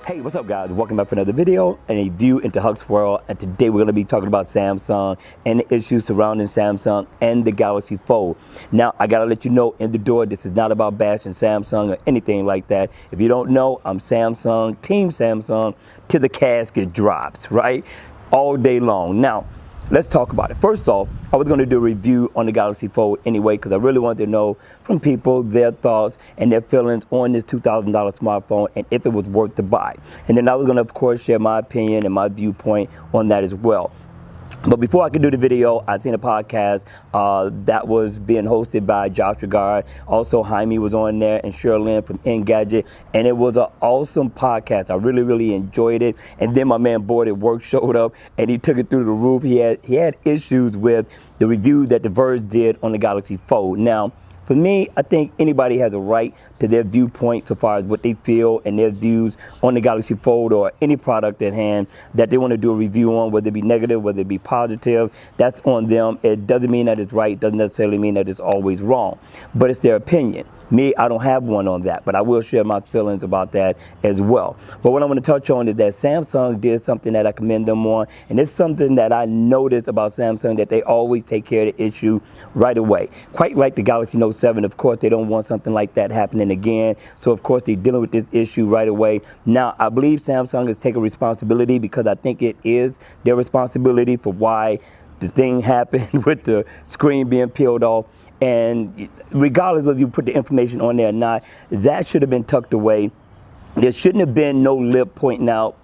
Hey, what's up guys? Welcome back for another video and a view into Huck's World. And today we're going to be talking about Samsung and the issues surrounding Samsung and the Galaxy Fold. Now, I got to let you know in the door, this is not about bashing Samsung or anything like that. If you don't know, I'm Samsung, Team Samsung, till the casket drops, right? All day long. Now, let's talk about it. First off, I was going to do a review on the Galaxy Fold anyway because I really wanted to know from people their thoughts and their feelings on this $2,000 smartphone and if it was worth the buy. And then I was going to, of course, share my opinion and my viewpoint on that as well. But before I could do the video, I seen a podcast that was being hosted by Josh Regard. Also, Jaime was on there and Sherlyn from Engadget. And it was an awesome podcast. I really enjoyed it. And then my man Boyd at work showed up and he took it through the roof. He had issues with the review that The Verge did on the Galaxy Fold. Now, for me, I think anybody has a right to their viewpoint so far as what they feel and their views on the Galaxy Fold or any product at hand that they want to do a review on, whether it be negative, whether it be positive. That's on them. It doesn't mean that it's right. Doesn't necessarily mean that it's always wrong. But it's their opinion. Me, I don't have one on that, but I will share my feelings about that as well. But what I want to touch on is that Samsung did something that I commend them on, and it's something that I noticed about Samsung, that they always take care of the issue right away. Quite like the Galaxy Note 7, of course, they don't want something like that happening again, so of course they're dealing with this issue right away. Now, I believe Samsung is taking responsibility because I think it is their responsibility for why the thing happened with the screen being peeled off. And regardless of whether you put the information on there or not, that should have been tucked away. There shouldn't have been no lip poking out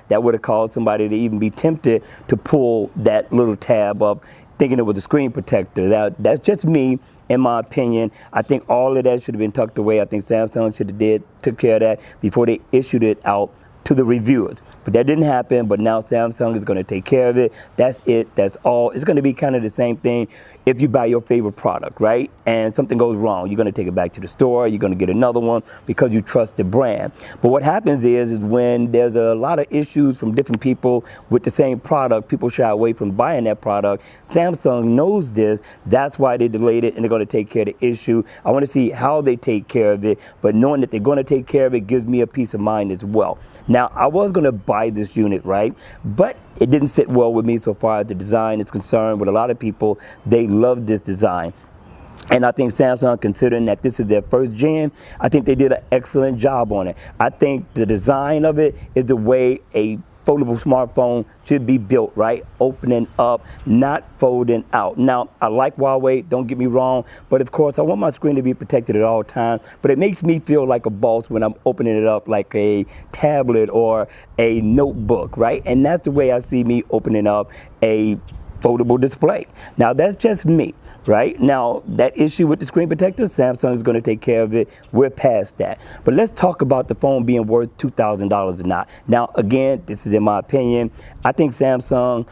that would have caused somebody to even be tempted to pull that little tab up thinking it was a screen protector. That's just me, in my opinion. I think all of that should have been tucked away. I think Samsung should have took care of that before they issued it out to the reviewers. But that didn't happen, but now Samsung is going to take care of it. That's it. That's all. It's going to be kind of the same thing if you buy your favorite product, right? And something goes wrong, you're going to take it back to the store. You're going to get another one because you trust the brand. But what happens is when there's a lot of issues from different people with the same product, people shy away from buying that product. Samsung knows this. That's why they delayed it, and they're going to take care of the issue. I want to see how they take care of it, but knowing that they're going to take care of it gives me a peace of mind as well. Now, I was going to buy this unit, right? But it didn't sit well with me so far as the design is concerned. With a lot of people, they love this design. And I think Samsung, considering that this is their first gen, I think they did an excellent job on it. I think the design of it is the way a foldable smartphone should be built, right? Opening up, not folding out. Now, I like Huawei, don't get me wrong, but of course I want my screen to be protected at all times, but it makes me feel like a boss when I'm opening it up like a tablet or a notebook, right? And that's the way I see me opening up a foldable display. Now, that's just me. Right now, that issue with the screen protector, Samsung is going to take care of it. We're past that. But let's talk about the phone being worth $2,000 or not. Now, again, this is in my opinion. I think Samsung,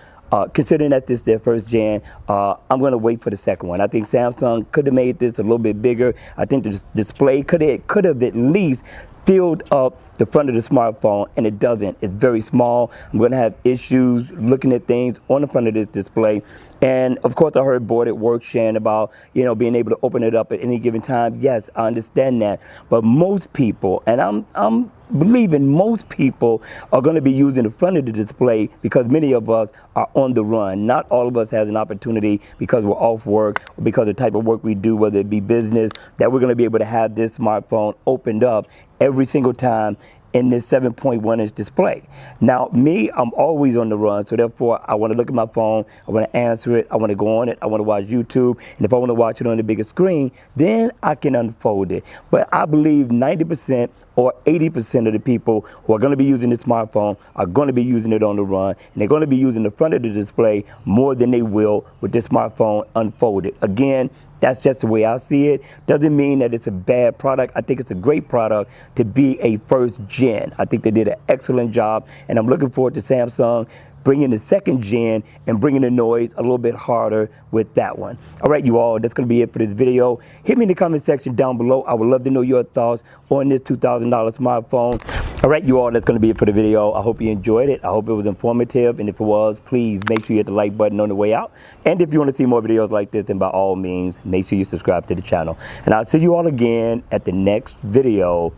considering that this is their first gen, I'm going to wait for the second one. I think Samsung could have made this a little bit bigger. I think the display could have at least filled up the front of the smartphone, and it doesn't. It's very small. I'm going to have issues looking at things on the front of this display. And of course, I heard Boyd at work sharing about, being able to open it up at any given time. Yes, I understand that. But most people, and I'm believing most people, are going to be using the front of the display because many of us are on the run. Not all of us has an opportunity because we're off work or because of the type of work we do, whether it be business, that we're going to be able to have this smartphone opened up every single time in this 7.1-inch display. Now, me, I'm always on the run, so therefore, I want to look at my phone, I want to answer it, I want to go on it, I want to watch YouTube, and if I want to watch it on the bigger screen, then I can unfold it. But I believe 90% or 80% of the people who are going to be using this smartphone are going to be using it on the run, and they're going to be using the front of the display more than they will with this smartphone unfolded. Again, that's just the way I see it. Doesn't mean that it's a bad product. I think it's a great product to be a first gen. I think they did an excellent job, and I'm looking forward to Samsung bringing the second gen and bringing the noise a little bit harder with that one. All right, you all, that's going to be it for this video. Hit me in the comment section down below. I would love to know your thoughts on this $2,000 smartphone. All right, you all, that's going to be it for the video. I hope you enjoyed it. I hope it was informative, and if it was, please make sure you hit the like button on the way out. And if you want to see more videos like this, then by all means, make sure you subscribe to the channel. And I'll see you all again at the next video.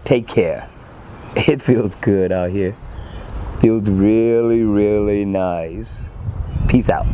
Take care. It feels good out here. Feels really, really nice. Peace out.